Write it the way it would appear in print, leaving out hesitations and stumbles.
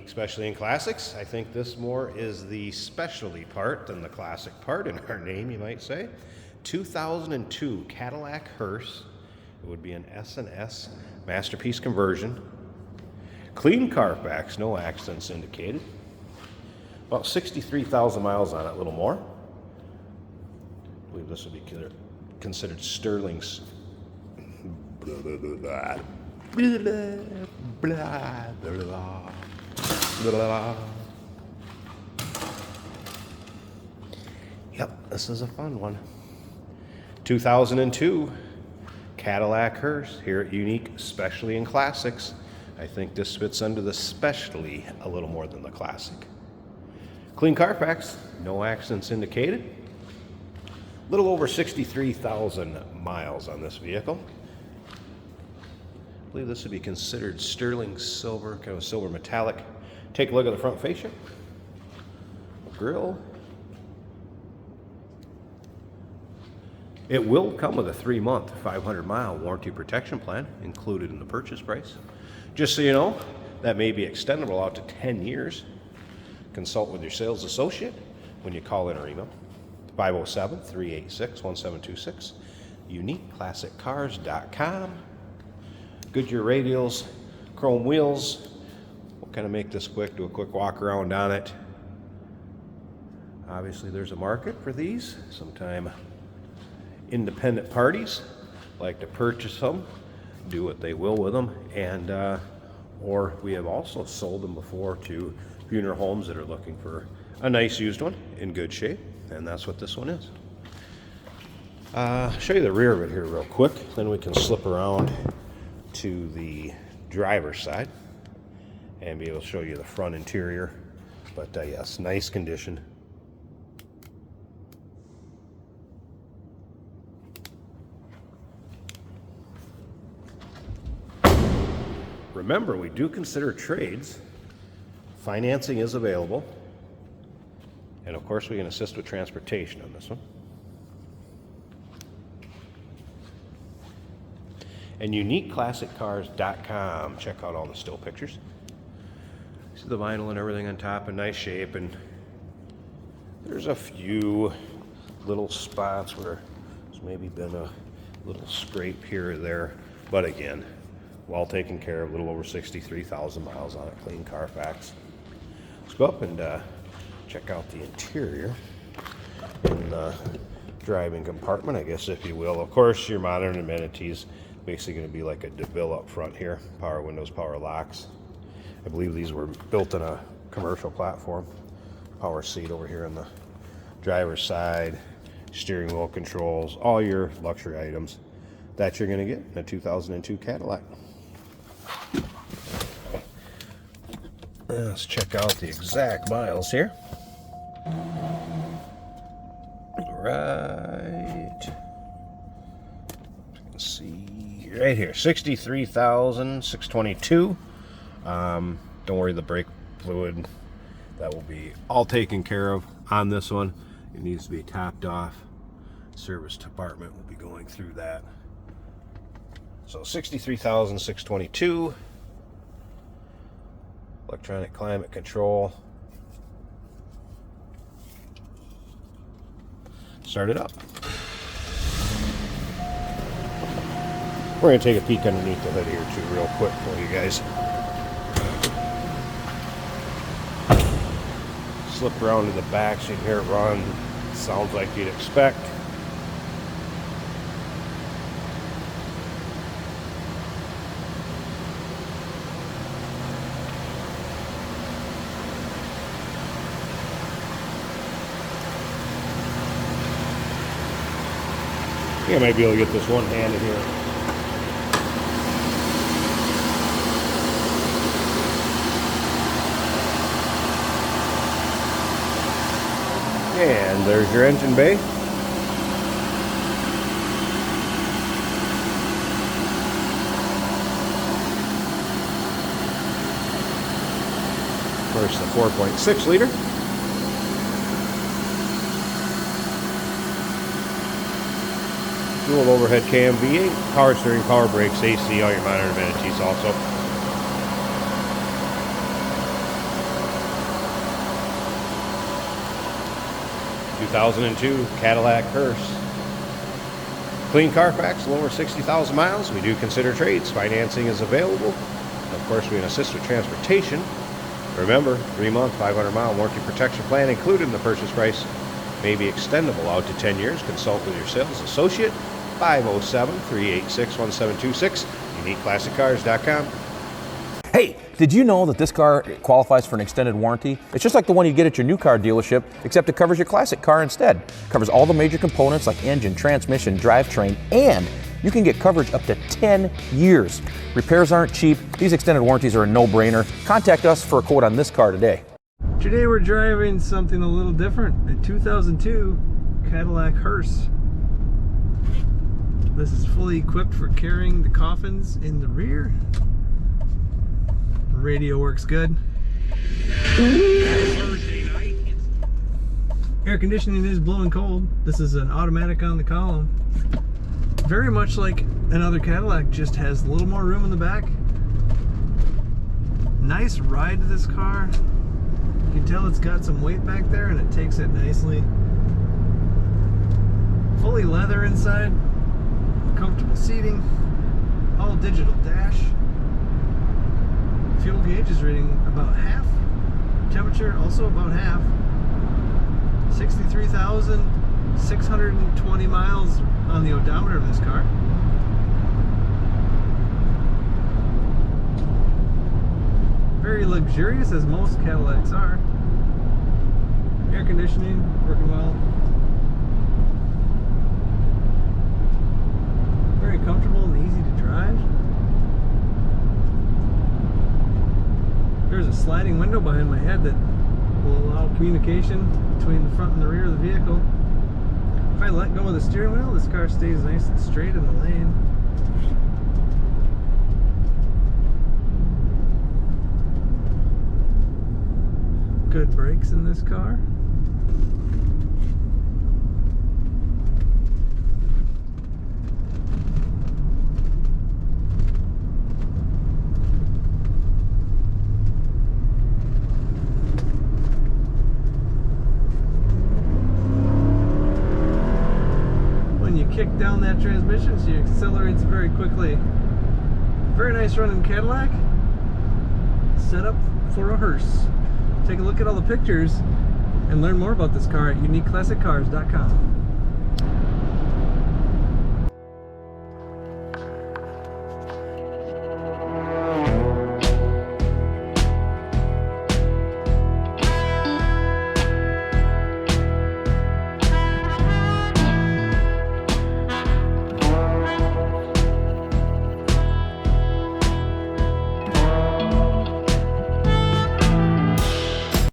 Unique Specialty and Classics. I think this more is the specialty part than the classic part in our name, you might say. 2002 Cadillac Hearse. It would be an S&S Masterpiece conversion. Clean Carfax, no accidents indicated. About 63,000 miles on it, a little more. I believe this would be considered Sterling's. Blah, blah, blah, blah. Blah, blah, blah, blah. Yep, this is a fun one. 2002 Cadillac Hearse here at Unique Specialty and Classics. I think this fits under the specialty a little more than the classic. Clean Carfax, no accidents indicated. A little over 63,000 miles on this vehicle. I believe this would be considered sterling silver, kind of silver metallic. Take a look at the front fascia. Grille. It will come with a 3-month, 500-mile warranty protection plan included in the purchase price. Just so you know, that may be extendable out to 10 years. Consult with your sales associate when you call in or email. 507-386-1726. UniqueClassicCars.com. Goodyear radials, chrome wheels. We'll kind of make this quick, do a quick walk around on it. Obviously there's a market for these. Sometime independent parties like to purchase them, do what they will with them, and or we have also sold them before to funeral homes that are looking for a nice used one in good shape, and that's what this one is. Show you the rear of it here real quick, then we can slip around to the driver's side and be able to show you the front interior. But yes, nice condition. Remember, we do consider trades. Financing is available. And of course, we can assist with transportation on this one. And UniqueClassicCars.com. Check out all the still pictures. See the vinyl and everything on top in nice shape. And there's a few little spots where there's maybe been a little scrape here or there. But again, well taken care of, a little over 63,000 miles on it, clean Carfax. Let's go up and check out the interior in the driving compartment, I guess, if you will. Of course, your modern amenities, basically going to be like a DeVille up front here. Power windows, power locks. I believe these were built on a commercial platform. Power seat over here on the driver's side. Steering wheel controls, all your luxury items that you're going to get in a 2002 Cadillac. Let's check out the exact miles here. Right. You can see right here, 63,622. Don't worry, the brake fluid, that will be all taken care of on this one. It needs to be topped off. Service department will be going through that. So 63,622. Electronic climate control. Start it up. We're going to take a peek underneath the hood here too real quick for you guys. Slip around to the back so you can hear it run. Sounds like you'd expect. I think I might be able to get this one-handed here. And there's your engine bay. First, the 4.6 liter. Dual overhead cam V8, power steering, power brakes, AC, all your modern amenities also. 2002 Cadillac Hearse. Clean Carfax, lower 60,000 miles. We do consider trades. Financing is available. Of course, we can assist with transportation. Remember, 3-month, 500-mile warranty protection plan included in the purchase price. May be extendable out to 10 years. Consult with your sales associate. 507-386-1726. UniqueClassicCars.com. Hey, did you know that this car qualifies for an extended warranty? It's just like the one you get at your new car dealership, except it covers your classic car instead. It covers all the major components like engine, transmission, drivetrain, and you can get coverage up to 10 years. Repairs aren't cheap. These extended warranties are a no-brainer. Contact us for a quote on this car today. Today we're driving something a little different, a 2002 Cadillac Hearse. This is fully equipped for carrying the coffins in the rear. Radio works good. Air conditioning is blowing cold. This is an automatic on the column. Very much like another Cadillac, just has a little more room in the back. Nice ride to this car. You can tell it's got some weight back there and it takes it nicely. Fully leather inside. Comfortable seating. All digital dash. Fuel gauge is reading about half. Temperature also about half. 63,620 miles on the odometer of this car. Very luxurious, as most Cadillacs are. Air conditioning working well. Very comfortable and easy to drive. There's a sliding window behind my head that will allow communication between the front and the rear of the vehicle. If I let go of the steering wheel, this car stays nice and straight in the lane. Good brakes in this car. Kick down that transmission, so it accelerates very quickly. Very nice running Cadillac, set up for a hearse. Take a look at all the pictures and learn more about this car at UniqueClassicCars.com.